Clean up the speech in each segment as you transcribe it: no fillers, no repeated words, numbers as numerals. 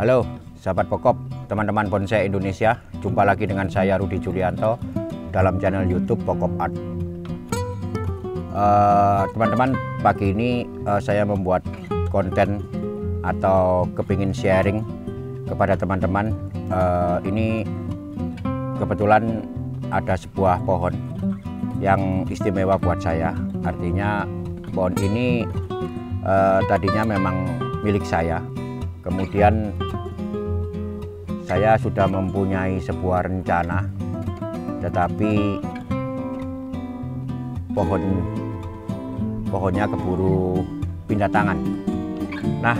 Halo sahabat pokok, teman-teman bonsai Indonesia. Jumpa lagi dengan saya Rudi Julianto dalam channel YouTube Pokok Art. Teman-teman, pagi ini saya membuat konten atau kepingin sharing kepada teman-teman. Ini kebetulan ada sebuah pohon yang istimewa buat saya. Artinya pohon ini tadinya memang milik saya. Kemudian saya sudah mempunyai sebuah rencana, tetapi pohonnya keburu pindah tangan. Nah,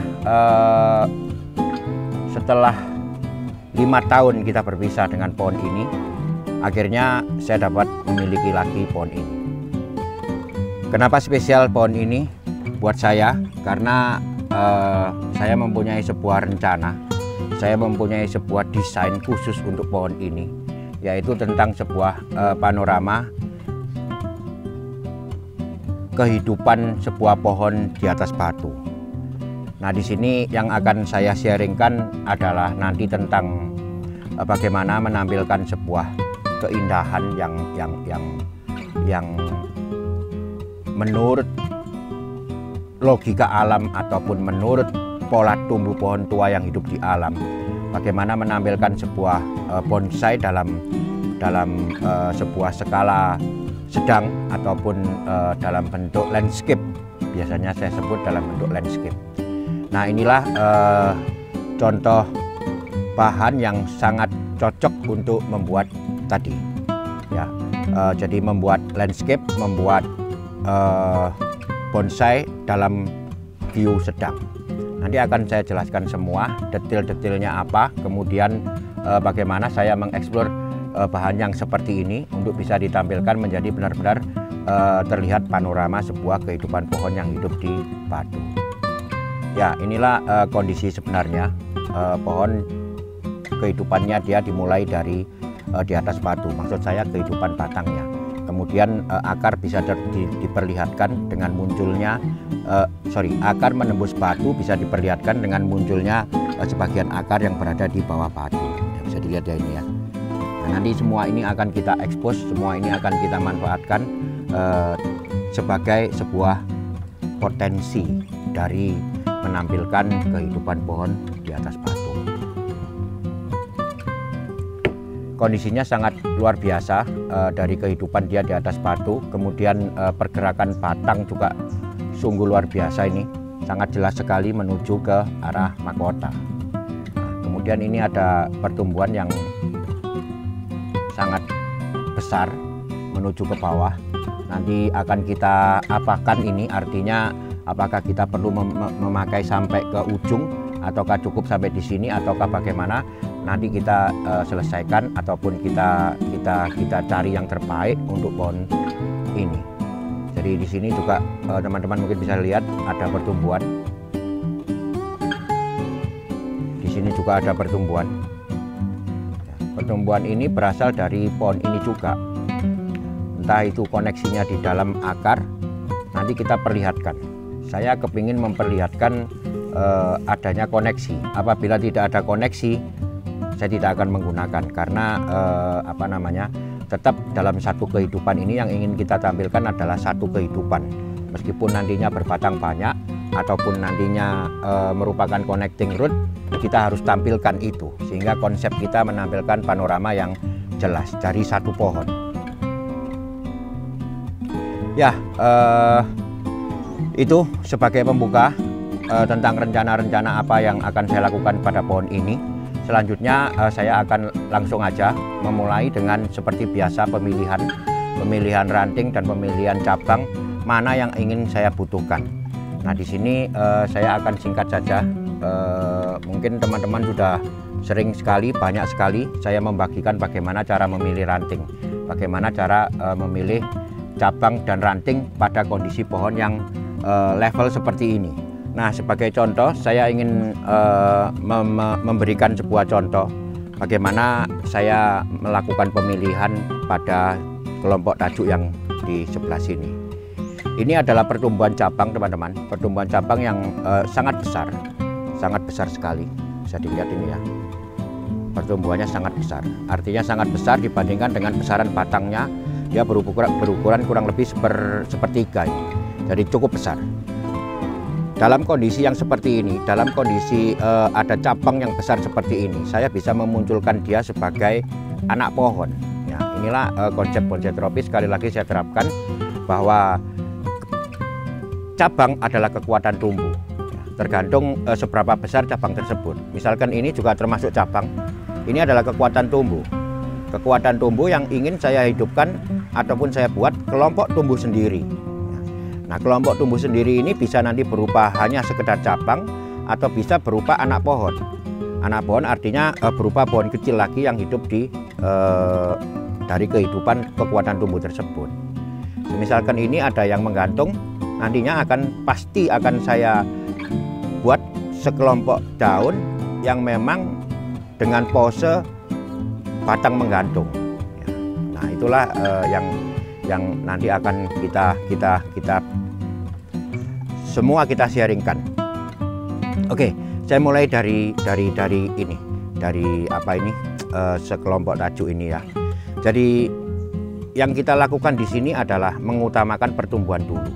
setelah 5 tahun kita berpisah dengan pohon ini, akhirnya saya dapat memiliki lagi pohon ini. Kenapa spesial pohon ini buat saya? Karena saya mempunyai sebuah rencana, saya mempunyai sebuah desain khusus untuk pohon ini, yaitu tentang sebuah panorama kehidupan sebuah pohon di atas batu. Nah, di sini yang akan saya sharingkan adalah nanti tentang bagaimana menampilkan sebuah keindahan yang menurut logika alam ataupun menurut pola tumbuh pohon tua yang hidup di alam. Bagaimana menampilkan sebuah bonsai dalam sebuah skala sedang ataupun dalam bentuk landscape. Biasanya saya sebut dalam bentuk landscape. Nah, inilah contoh bahan yang sangat cocok untuk membuat tadi. Ya, jadi membuat landscape, membuat bonsai dalam view sedang. Nanti akan saya jelaskan semua detail-detailnya apa, kemudian bagaimana saya mengeksplor bahan yang seperti ini untuk bisa ditampilkan menjadi benar-benar terlihat panorama sebuah kehidupan pohon yang hidup di batu. Ya, inilah kondisi sebenarnya pohon. Kehidupannya dia dimulai dari di atas batu, maksud saya kehidupan batangnya. Kemudian akar bisa diperlihatkan dengan munculnya, akar menembus batu bisa diperlihatkan dengan munculnya sebagian akar yang berada di bawah batu. Ya, bisa dilihat ya ini ya. Nah, nanti semua ini akan kita expose, semua ini akan kita manfaatkan sebagai sebuah potensi dari menampilkan kehidupan pohon di atas batu. Kondisinya sangat luar biasa dari kehidupan dia di atas batu. Kemudian pergerakan batang juga sungguh luar biasa ini, sangat jelas sekali menuju ke arah mahkota. Nah, kemudian ini ada pertumbuhan yang sangat besar menuju ke bawah. Nanti akan kita apakan ini, artinya apakah kita perlu memakai sampai ke ujung ataukah cukup sampai di sini ataukah bagaimana? Nanti kita selesaikan ataupun kita cari yang terbaik untuk pohon ini. Jadi di sini juga teman-teman mungkin bisa lihat ada pertumbuhan. Di sini juga ada pertumbuhan. Pertumbuhan ini berasal dari pohon ini juga. Entah itu koneksinya di dalam akar, nanti kita perlihatkan. Saya kepingin memperlihatkan adanya koneksi. Apabila tidak ada koneksi, saya tidak akan menggunakan karena tetap dalam satu kehidupan ini yang ingin kita tampilkan adalah satu kehidupan. Meskipun nantinya berbatang banyak ataupun nantinya merupakan connecting root, kita harus tampilkan itu sehingga konsep kita menampilkan panorama yang jelas dari satu pohon. Ya, itu sebagai pembuka tentang rencana-rencana apa yang akan saya lakukan pada pohon ini. Selanjutnya saya akan langsung aja memulai dengan seperti biasa pemilihan ranting dan pemilihan cabang mana yang ingin saya butuhkan. Nah, di sini saya akan singkat saja. Mungkin teman-teman sudah sering sekali, banyak sekali saya membagikan bagaimana cara memilih ranting, bagaimana cara memilih cabang dan ranting pada kondisi pohon yang level seperti ini. Nah, sebagai contoh saya ingin memberikan sebuah contoh bagaimana saya melakukan pemilihan pada kelompok tajuk yang di sebelah sini. Ini adalah pertumbuhan cabang, teman-teman. Pertumbuhan cabang yang sangat besar sekali. bisa dilihat ini ya, pertumbuhannya sangat besar. Artinya sangat besar dibandingkan dengan besaran batangnya, dia berukuran kurang lebih sepertiga ini. Jadi cukup besar. Dalam kondisi yang seperti ini, dalam kondisi ada cabang yang besar seperti ini, saya bisa memunculkan dia sebagai anak pohon. Ya, inilah konsep bonsai tropis. Sekali lagi saya terapkan bahwa cabang adalah kekuatan tumbuh. Tergantung seberapa besar cabang tersebut. Misalkan ini juga termasuk cabang. Ini adalah kekuatan tumbuh. Kekuatan tumbuh yang ingin saya hidupkan ataupun saya buat kelompok tumbuh sendiri. Nah, kelompok tumbuh sendiri ini bisa nanti berupa hanya sekedar cabang atau bisa berupa anak pohon. Anak pohon artinya berupa pohon kecil lagi yang hidup dari kehidupan kekuatan tumbuh tersebut. Misalkan ini ada yang menggantung, nantinya pasti akan saya buat sekelompok daun yang memang dengan pose batang menggantung. Nah, itulah yang nanti akan kita semua kita sharingkan. Oke, saya mulai dari ini, dari sekelompok tajuk ini ya. Jadi yang kita lakukan di sini adalah mengutamakan pertumbuhan dulu.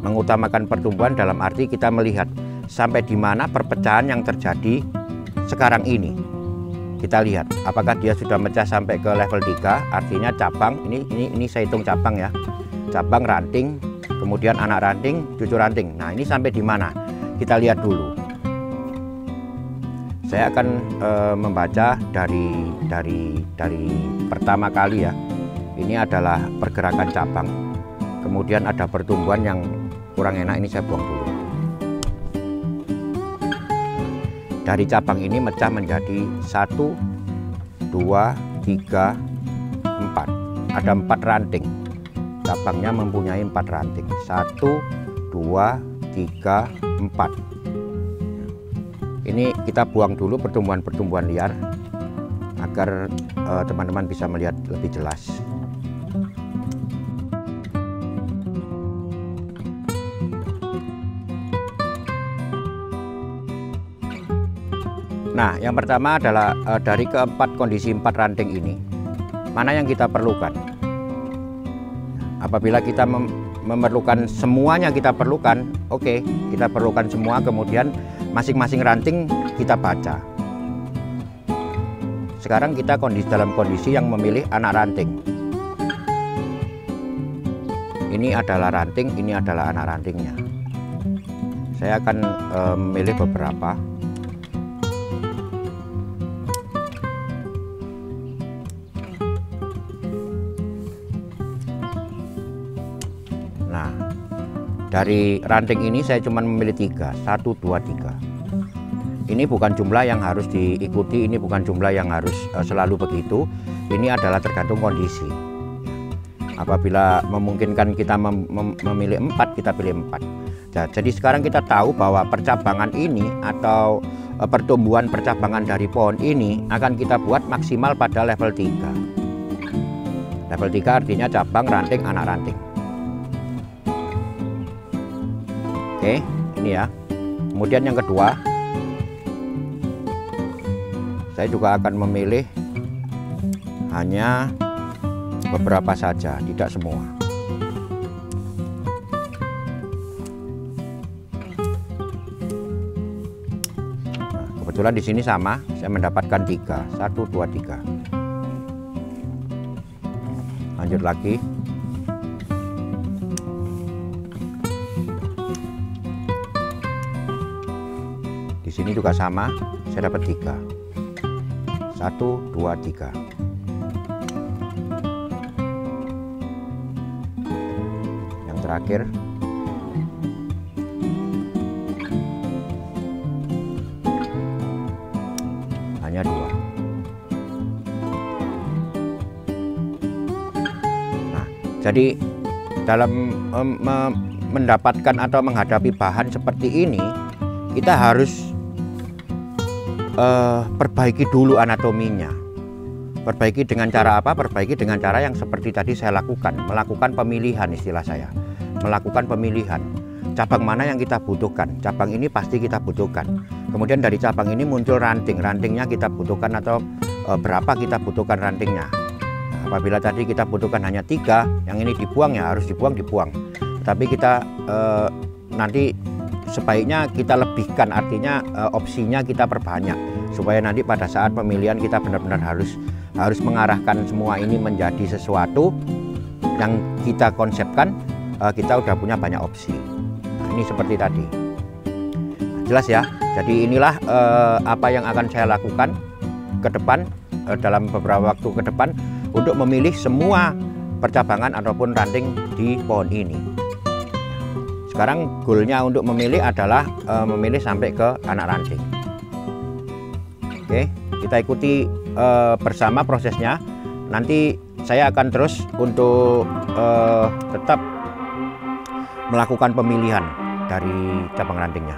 Mengutamakan pertumbuhan dalam arti kita melihat sampai di mana perpecahan yang terjadi sekarang ini. Kita lihat apakah dia sudah mecah sampai ke level 3, artinya cabang, ini saya hitung cabang ya. Cabang, ranting, kemudian anak ranting, cucu ranting. Nah, ini sampai di mana? Kita lihat dulu. Saya akan membaca dari pertama kali ya. Ini adalah pergerakan cabang. Kemudian ada pertumbuhan yang kurang enak, ini saya buang dulu. Dari cabang ini mecah menjadi 1, 2, 3, 4. Ada 4 ranting. Cabangnya mempunyai 4 ranting. 1, 2, 3, 4. Ini kita buang dulu pertumbuhan-pertumbuhan liar agar teman-teman bisa melihat lebih jelas. Nah, yang pertama adalah dari keempat kondisi 4 ranting ini, mana yang kita perlukan? Apabila kita memerlukan semuanya kita perlukan, oke, kita perlukan semua, kemudian masing-masing ranting kita baca. Sekarang kita dalam kondisi yang memilih anak ranting. Ini adalah ranting, ini adalah anak rantingnya. Saya akan memilih beberapa. Nah, dari ranting ini saya cuma memilih 3, 1, 2, 3. Ini bukan jumlah yang harus diikuti, ini bukan jumlah yang harus selalu begitu. Ini adalah tergantung kondisi. Apabila memungkinkan kita memilih 4, kita pilih 4. Nah, jadi sekarang kita tahu bahwa percabangan ini atau pertumbuhan percabangan dari pohon ini akan kita buat maksimal pada level 3. Level 3 artinya cabang, ranting, anak ranting. Oke, ini ya. Kemudian yang kedua, saya juga akan memilih hanya beberapa saja, tidak semua. Nah, kebetulan di sini sama, saya mendapatkan 3, 1, 2, 3. Lanjut lagi. Di sini juga sama, saya dapat 3. 1, 2, 3. Yang terakhir. Hanya 2. Nah, jadi dalam mendapatkan atau menghadapi bahan seperti ini, kita harus perbaiki dulu anatominya. Perbaiki dengan cara apa? Perbaiki dengan cara yang seperti tadi saya lakukan. Melakukan pemilihan, istilah saya. Melakukan pemilihan. Cabang mana yang kita butuhkan? Cabang ini pasti kita butuhkan. Kemudian dari cabang ini muncul ranting. Rantingnya kita butuhkan atau berapa kita butuhkan rantingnya. Nah, apabila tadi kita butuhkan hanya 3, yang ini dibuang ya harus dibuang. Tapi kita nanti sebaiknya kita lebihkan, artinya opsinya kita perbanyak supaya nanti pada saat pemilihan kita benar-benar harus mengarahkan semua ini menjadi sesuatu yang kita konsepkan. Kita udah punya banyak opsi. Nah, ini seperti tadi. Nah, jelas ya. Jadi inilah apa yang akan saya lakukan ke depan dalam beberapa waktu ke depan untuk memilih semua percabangan ataupun ranting di pohon ini. Sekarang goalnya untuk memilih adalah memilih sampai ke anak ranting. Oke, kita ikuti bersama prosesnya. Nanti saya akan terus untuk tetap melakukan pemilihan dari cabang rantingnya.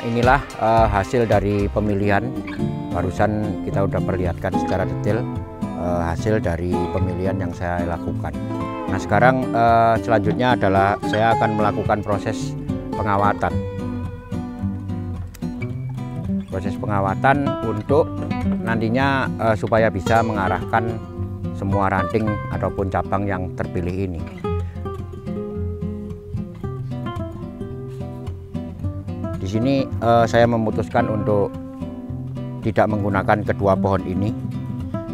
Inilah hasil dari pemilihan. Barusan kita udah perlihatkan secara detail hasil dari pemilihan yang saya lakukan. Nah sekarang selanjutnya adalah saya akan melakukan proses pengawatan. Proses pengawatan untuk nantinya supaya bisa mengarahkan semua ranting ataupun cabang yang terpilih ini. Di sini saya memutuskan untuk tidak menggunakan kedua pohon ini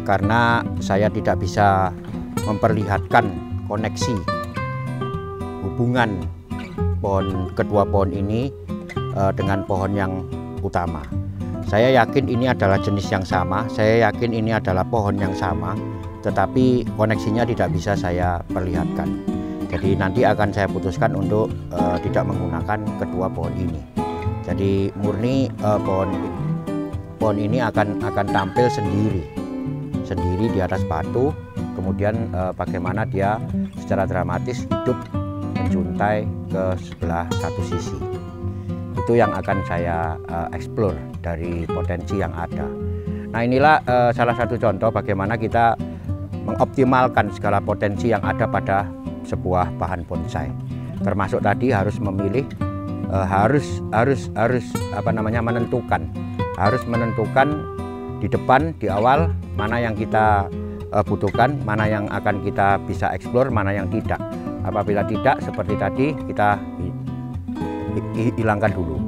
karena saya tidak bisa memperlihatkan koneksi hubungan kedua pohon ini dengan pohon yang utama. Saya yakin ini adalah jenis yang sama, saya yakin ini adalah pohon yang sama, tetapi koneksinya tidak bisa saya perlihatkan. Jadi nanti akan saya putuskan untuk tidak menggunakan kedua pohon ini. Jadi murni pohon ini akan tampil sendiri di atas batu. Kemudian bagaimana dia secara dramatis hidup menjuntai ke sebelah satu sisi. Itu yang akan saya explore dari potensi yang ada. Nah inilah salah satu contoh bagaimana kita mengoptimalkan segala potensi yang ada pada sebuah bahan bonsai. Termasuk tadi harus memilih, harus menentukan di depan, di awal mana yang kita butuhkan, mana yang akan kita bisa eksplor, mana yang tidak. Apabila tidak seperti tadi, kita hilangkan dulu.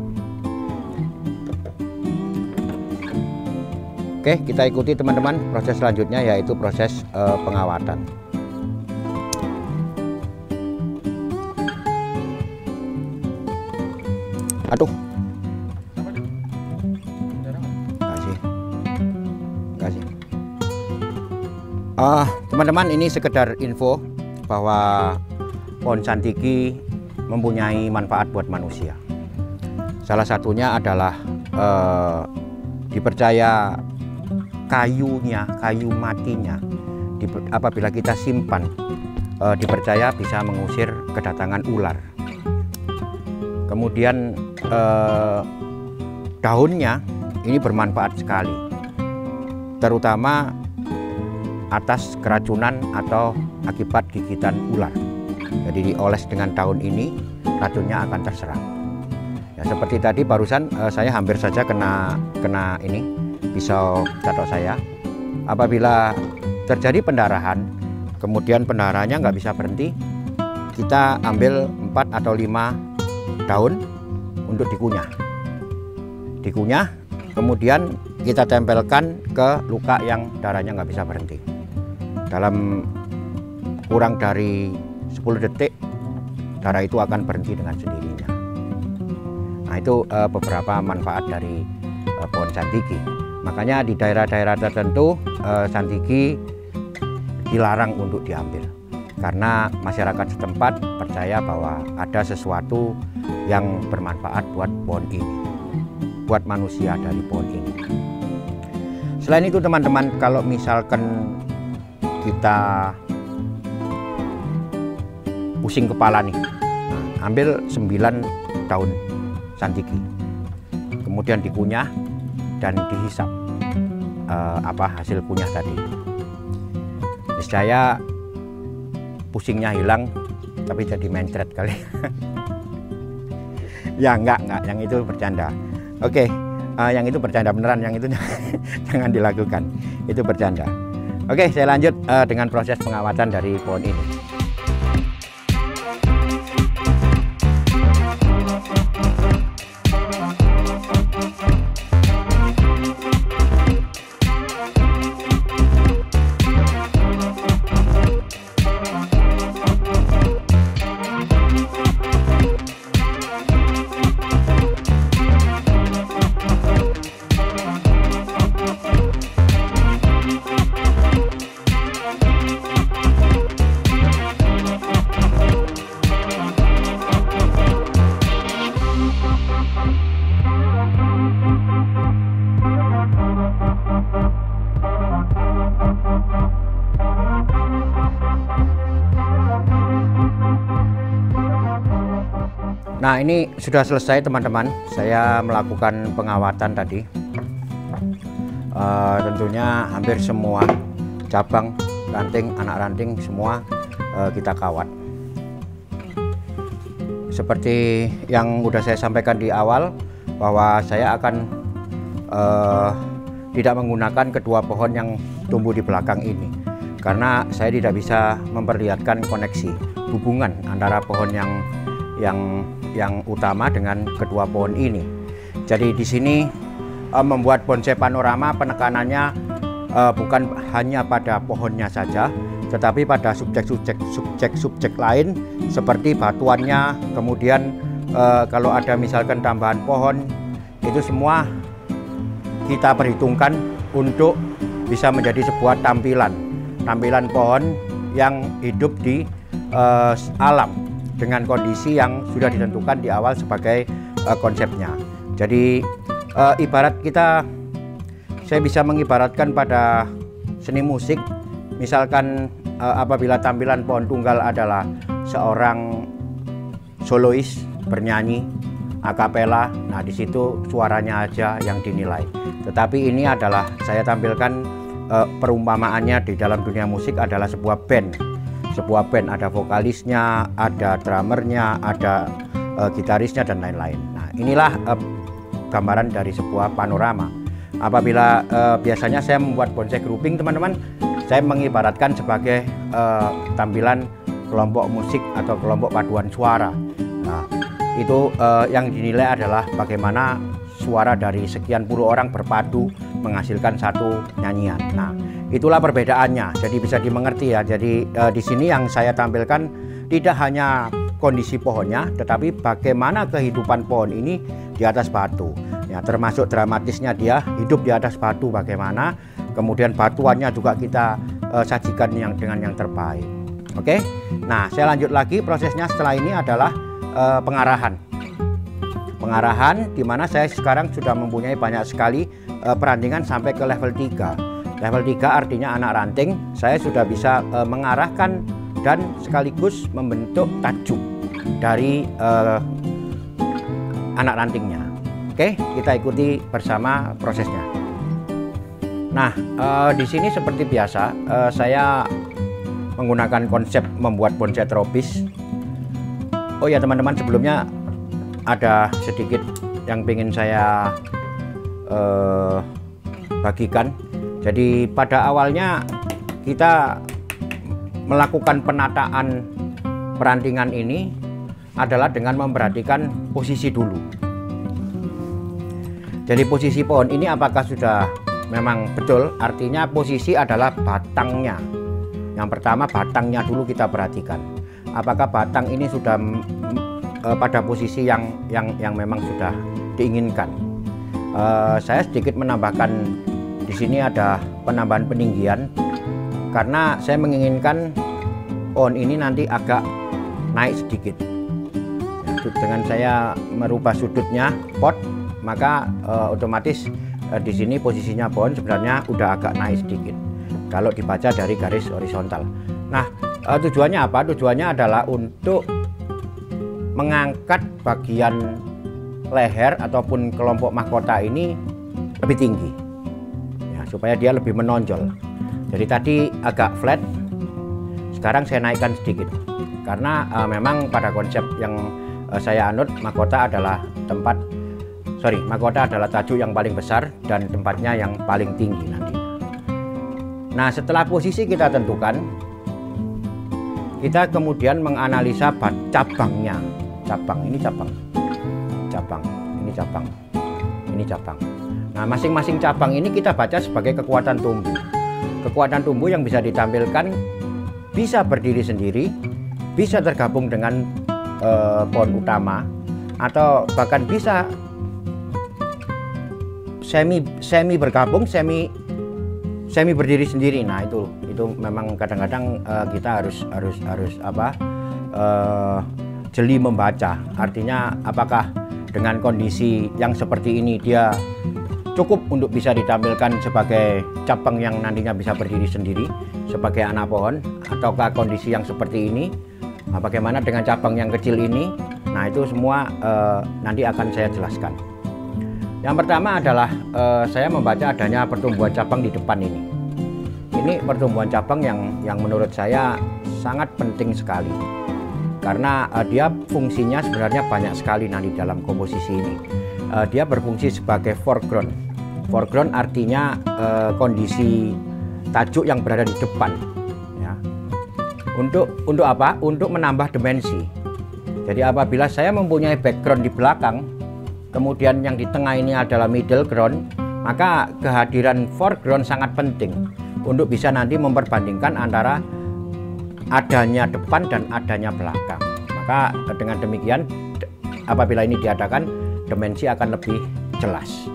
Oke, kita ikuti teman-teman proses selanjutnya, yaitu proses pengawatan. Aduh, kasih. Teman-teman, ini sekedar info bahwa pohon santiki mempunyai manfaat buat manusia. Salah satunya adalah dipercaya kayu matinya apabila kita simpan, dipercaya bisa mengusir kedatangan ular. Kemudian daunnya ini bermanfaat sekali, terutama atas keracunan atau akibat gigitan ular. Jadi dioles dengan daun ini, racunnya akan terserap. Ya, seperti tadi barusan saya hampir saja kena ini pisau catok saya. Apabila terjadi pendarahan, kemudian pendarahannya nggak bisa berhenti, kita ambil 4 atau 5 daun untuk dikunyah, kemudian kita tempelkan ke luka yang darahnya nggak bisa berhenti. Dalam kurang dari 10 detik darah itu akan berhenti dengan sendirinya. Nah, itu beberapa manfaat dari pohon santiki. Makanya di daerah-daerah tertentu santiki dilarang untuk diambil, karena masyarakat setempat percaya bahwa ada sesuatu yang bermanfaat buat pohon ini, buat manusia dari pohon ini. Selain itu teman-teman, kalau misalkan kita pusing kepala nih, ambil 9 daun santiki, kemudian dikunyah dan dihisap hasil kunyah tadi. Niscaya pusingnya hilang, tapi jadi mencret kali. Ya enggak, yang itu bercanda. Oke, yang itu bercanda beneran, yang itu jangan dilakukan, itu bercanda. Oke, saya lanjut dengan proses pengawatan dari pohon ini. Nah, ini sudah selesai teman-teman. Saya melakukan pengawatan tadi. Tentunya hampir semua cabang, ranting, anak ranting semua kita kawat. Seperti yang sudah saya sampaikan di awal, bahwa saya akan tidak menggunakan kedua pohon yang tumbuh di belakang ini, karena saya tidak bisa memperlihatkan koneksi hubungan antara pohon yang utama dengan kedua pohon ini. Jadi di sini membuat bonsai panorama penekanannya bukan hanya pada pohonnya saja, tetapi pada subjek lain seperti batuannya. Kemudian kalau ada misalkan tambahan pohon, itu semua kita perhitungkan untuk bisa menjadi sebuah tampilan pohon yang hidup di alam dengan kondisi yang sudah ditentukan di awal sebagai konsepnya. Jadi ibarat saya bisa mengibaratkan pada seni musik. Misalkan apabila tampilan pohon tunggal adalah seorang solois bernyanyi akapela, nah di situ suaranya aja yang dinilai. Tetapi ini adalah saya tampilkan perumpamaannya di dalam dunia musik adalah sebuah band, ada vokalisnya, ada drummernya, ada gitarisnya dan lain-lain. Nah, inilah gambaran dari sebuah panorama. Apabila biasanya saya membuat bonsai grouping teman-teman, saya mengibaratkan sebagai tampilan kelompok musik atau kelompok paduan suara. Nah, itu yang dinilai adalah bagaimana suara dari sekian puluh orang berpadu menghasilkan satu nyanyian. Nah, itulah perbedaannya. Jadi bisa dimengerti ya. Jadi di sini yang saya tampilkan tidak hanya kondisi pohonnya, tetapi bagaimana kehidupan pohon ini di atas batu. Ya, termasuk dramatisnya dia hidup di atas batu bagaimana. Kemudian batuannya juga kita sajikan dengan yang terbaik. Oke. Nah, saya lanjut lagi prosesnya setelah ini adalah pengarahan. Pengarahan di mana saya sekarang sudah mempunyai banyak sekali perantingan sampai ke level 3. Level 3 artinya anak ranting, saya sudah bisa mengarahkan dan sekaligus membentuk tajuk dari anak rantingnya. Oke, kita ikuti bersama prosesnya. Nah, di sini seperti biasa saya menggunakan konsep membuat bonsai tropis. Oh ya teman-teman, sebelumnya ada sedikit yang ingin saya bagikan. Jadi pada awalnya kita melakukan penataan perantingan ini adalah dengan memperhatikan posisi dulu. Jadi posisi pohon ini apakah sudah memang betul, artinya posisi adalah batangnya. Yang pertama batangnya dulu kita perhatikan. Apakah batang ini sudah pada posisi yang memang sudah diinginkan. Saya sedikit menambahkan di sini ada penambahan peninggian karena saya menginginkan pohon ini nanti agak naik sedikit. Ya, dengan saya merubah sudutnya pot, maka otomatis di sini posisinya pohon sebenarnya udah agak naik sedikit kalau dibaca dari garis horizontal. Nah, tujuannya apa? Tujuannya adalah untuk mengangkat bagian leher ataupun kelompok mahkota ini lebih tinggi ya, supaya dia lebih menonjol. Jadi tadi agak flat, sekarang saya naikkan sedikit karena memang pada konsep yang saya anut, mahkota adalah mahkota adalah tajuk yang paling besar dan tempatnya yang paling tinggi nanti. Nah, setelah posisi kita tentukan, kita kemudian menganalisa cabangnya. Cabang, ini cabang, ini cabang, ini cabang. Nah, masing-masing cabang ini kita baca sebagai kekuatan tumbuh. Kekuatan tumbuh yang bisa ditampilkan bisa berdiri sendiri, bisa tergabung dengan pohon utama, atau bahkan bisa semi bergabung, semi berdiri sendiri. Nah, itu memang kadang-kadang kita harus jeli membaca, artinya apakah dengan kondisi yang seperti ini dia cukup untuk bisa ditampilkan sebagai cabang yang nantinya bisa berdiri sendiri sebagai anak pohon, ataukah kondisi yang seperti ini bagaimana dengan cabang yang kecil ini. Nah, itu semua nanti akan saya jelaskan. Yang pertama adalah saya membaca adanya pertumbuhan cabang di depan ini. Ini pertumbuhan cabang yang menurut saya sangat penting sekali. Karena dia fungsinya sebenarnya banyak sekali nanti dalam komposisi ini. Dia berfungsi sebagai foreground. Foreground artinya kondisi tajuk yang berada di depan. Ya. Untuk apa? Untuk menambah dimensi. Jadi apabila saya mempunyai background di belakang, kemudian yang di tengah ini adalah middle ground, maka kehadiran foreground sangat penting untuk bisa nanti memperbandingkan antara adanya depan dan adanya belakang. Maka dengan demikian apabila ini diadakan, dimensi akan lebih jelas.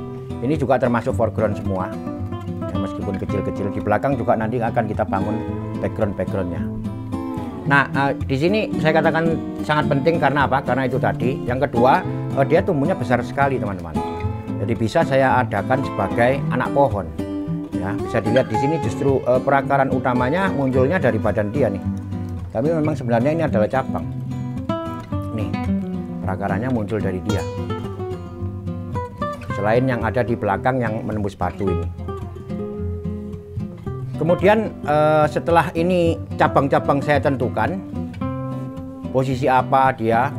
Ini juga termasuk foreground semua ya, meskipun kecil-kecil. Di belakang juga nanti akan kita bangun background-backgroundnya. Nah, di sini saya katakan sangat penting karena apa? Karena itu tadi. Yang kedua, dia tumbuhnya besar sekali teman-teman. Jadi bisa saya adakan sebagai anak pohon. Ya, bisa dilihat di sini justru perakaran utamanya munculnya dari badan dia nih. Tapi memang sebenarnya ini adalah cabang. Nih, perakarannya muncul dari dia. Selain yang ada di belakang yang menembus batu ini. Kemudian setelah ini cabang-cabang saya tentukan, posisi apa dia,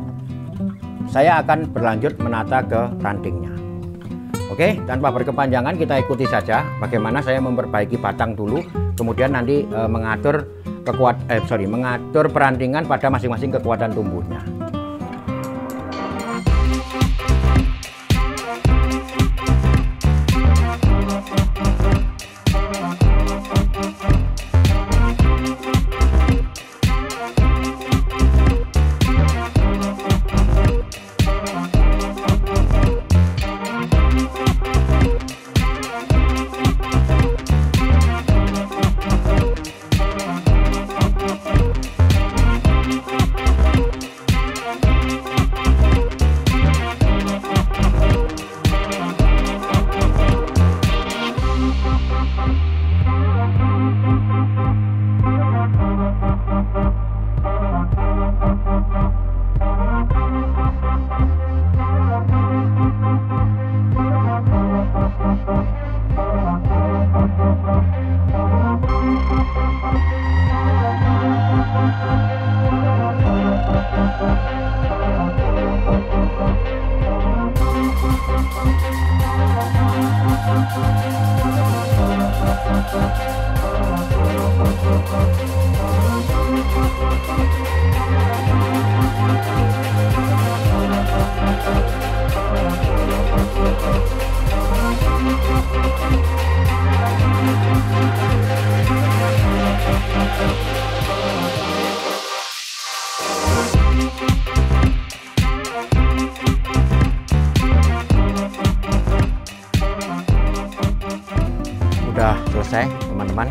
saya akan berlanjut menata ke rantingnya. Oke, tanpa berkepanjangan kita ikuti saja bagaimana saya memperbaiki batang dulu, kemudian nanti mengatur perantingan pada masing-masing kekuatan tumbuhnya. selesai teman-teman.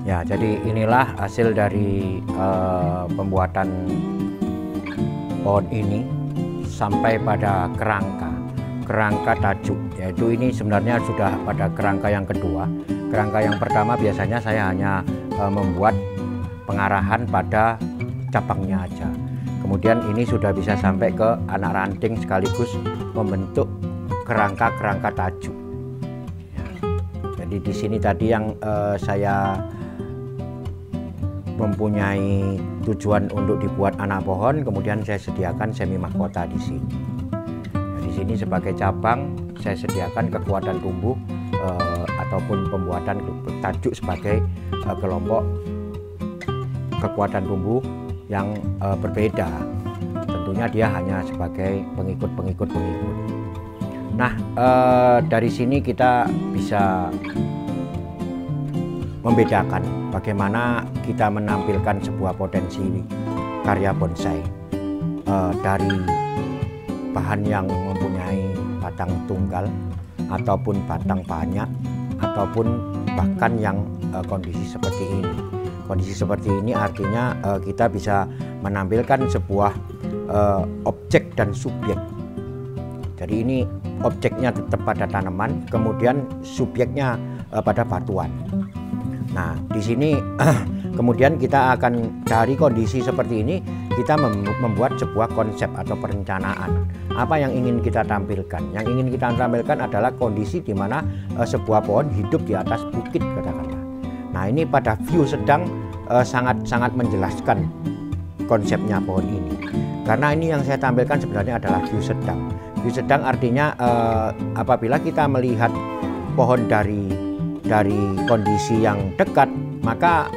Ya, jadi inilah hasil dari pembuatan pohon ini sampai pada kerangka tajuk, yaitu ini sebenarnya sudah pada kerangka yang kedua. Kerangka yang pertama biasanya saya hanya membuat pengarahan pada cabangnya aja. Kemudian ini sudah bisa sampai ke anak ranting sekaligus membentuk kerangka tajuk. Ya. Jadi di sini tadi yang saya mempunyai tujuan untuk dibuat anak pohon, kemudian saya sediakan semi mahkota di sini. Nah, di sini sebagai cabang saya sediakan kekuatan tumbuh ataupun pembuatan tajuk sebagai kelompok kekuatan tumbuh yang berbeda. Tentunya dia hanya sebagai pengikut. Nah, dari sini kita bisa membedakan bagaimana kita menampilkan sebuah potensi karya bonsai dari bahan yang mempunyai batang tunggal ataupun batang banyak ataupun bahkan yang kondisi seperti ini. Kondisi seperti ini artinya kita bisa menampilkan sebuah objek dan subjek. Jadi ini objeknya tetap pada tanaman, kemudian subjeknya pada batuan. Nah, di sini kemudian kita akan dari kondisi seperti ini kita membuat sebuah konsep atau perencanaan. Apa yang ingin kita tampilkan? Yang ingin kita tampilkan adalah kondisi di mana sebuah pohon hidup di atas bukit katakanlah. Nah, ini pada view sedang sangat menjelaskan konsepnya pohon ini. Karena ini yang saya tampilkan sebenarnya adalah view sedang. View sedang artinya apabila kita melihat pohon dari kondisi yang dekat, maka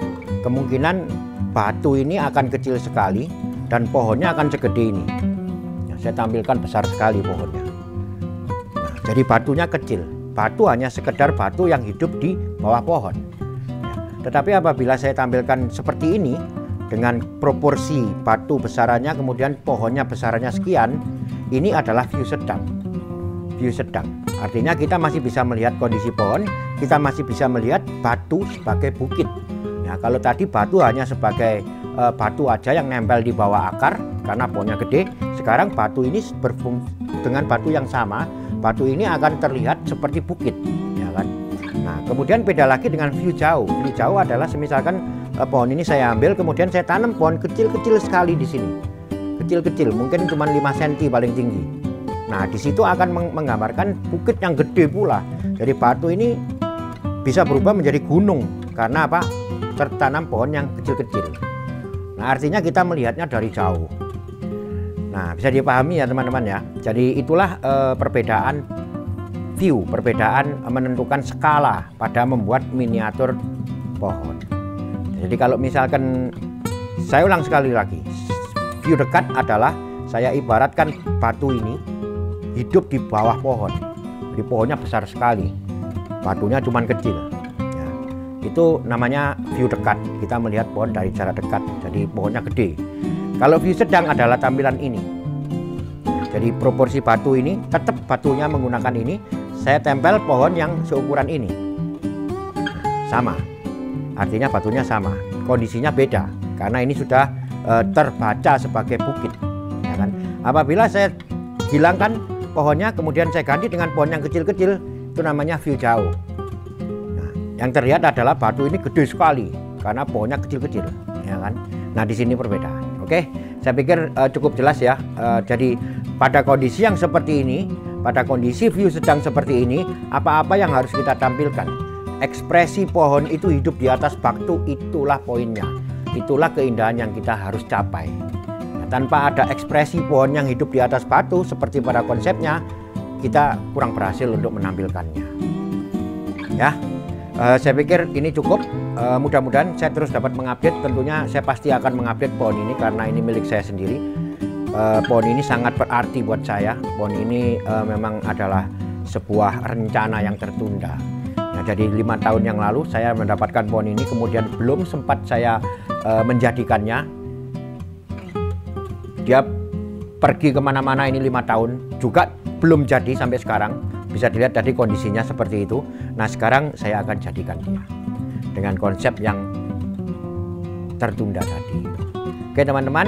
kemungkinan batu ini akan kecil sekali dan pohonnya akan segede ini. Nah, saya tampilkan besar sekali pohonnya. Nah, jadi batunya kecil. Batu hanya sekedar batu yang hidup di bawah pohon. Tetapi apabila saya tampilkan seperti ini dengan proporsi batu besarannya kemudian pohonnya besarannya sekian, ini adalah view sedang. View sedang artinya kita masih bisa melihat kondisi pohon, kita masih bisa melihat batu sebagai bukit. Nah, kalau tadi batu hanya sebagai batu aja yang nempel di bawah akar karena pohonnya gede, sekarang batu ini berfungsi dengan batu yang sama, batu ini akan terlihat seperti bukit, ya kan? Nah, kemudian beda lagi dengan view jauh. View jauh adalah semisalkan pohon ini saya ambil, kemudian saya tanam pohon kecil-kecil sekali di sini. Kecil-kecil, mungkin cuma 5 cm paling tinggi. Nah, di situ akan menggambarkan bukit yang gede pula. Jadi batu ini bisa berubah menjadi gunung karena apa? Tertanam pohon yang kecil-kecil. Nah, artinya kita melihatnya dari jauh. Nah, bisa dipahami ya teman-teman ya. Jadi itulah perbedaan view, perbedaan menentukan skala pada membuat miniatur pohon. Jadi kalau misalkan saya ulang sekali lagi, view dekat adalah saya ibaratkan batu ini hidup di bawah pohon. Jadi pohonnya besar sekali, batunya cuma kecil. Ya, itu namanya view dekat. Kita melihat pohon dari jarak dekat, jadi pohonnya gede. Kalau view sedang adalah tampilan ini. Jadi proporsi batu ini tetap batunya menggunakan ini. Saya tempel pohon yang seukuran ini, sama. Artinya batunya sama, kondisinya beda karena ini sudah terbaca sebagai bukit, ya kan? Apabila saya hilangkan pohonnya, kemudian saya ganti dengan pohon yang kecil-kecil, itu namanya view jauh. Nah, yang terlihat adalah batu ini gede sekali karena pohonnya kecil-kecil, ya kan? Nah, di sini perbedaan. Oke, saya pikir cukup jelas ya. Jadi pada kondisi yang seperti ini, pada kondisi view sedang seperti ini, apa-apa yang harus kita tampilkan? Ekspresi pohon itu hidup di atas batu, itulah poinnya. Itulah keindahan yang kita harus capai. Nah, tanpa ada ekspresi pohon yang hidup di atas batu seperti pada konsepnya, kita kurang berhasil untuk menampilkannya. Ya, saya pikir ini cukup. Mudah-mudahan saya terus dapat mengupdate. Tentunya saya pasti akan mengupdate pohon ini karena ini milik saya sendiri. Pohon ini sangat berarti buat saya. Pohon ini memang adalah sebuah rencana yang tertunda. Nah, jadi 5 tahun yang lalu saya mendapatkan pohon ini, kemudian belum sempat saya menjadikannya. Dia pergi kemana-mana ini 5 tahun juga belum jadi sampai sekarang. Bisa dilihat tadi kondisinya seperti itu. Nah sekarang saya akan jadikan dia dengan konsep yang tertunda tadi. Oke teman-teman,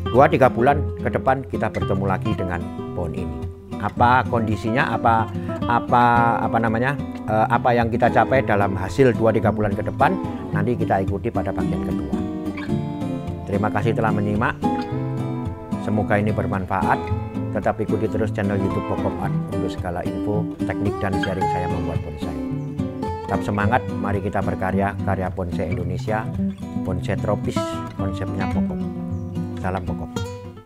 2-3 bulan ke depan kita bertemu lagi dengan pohon ini. Apa kondisinya, apa yang kita capai dalam hasil 2-3 bulan ke depan, nanti kita ikuti pada bagian kedua. Terima kasih telah menyimak. Semoga ini bermanfaat. Tetap ikuti terus channel YouTube Pokop Art untuk segala info, teknik, dan sharing saya membuat bonsai. Tetap semangat, mari kita berkarya, karya bonsai Indonesia, bonsai tropis, konsepnya Pokop. Salam Pokop.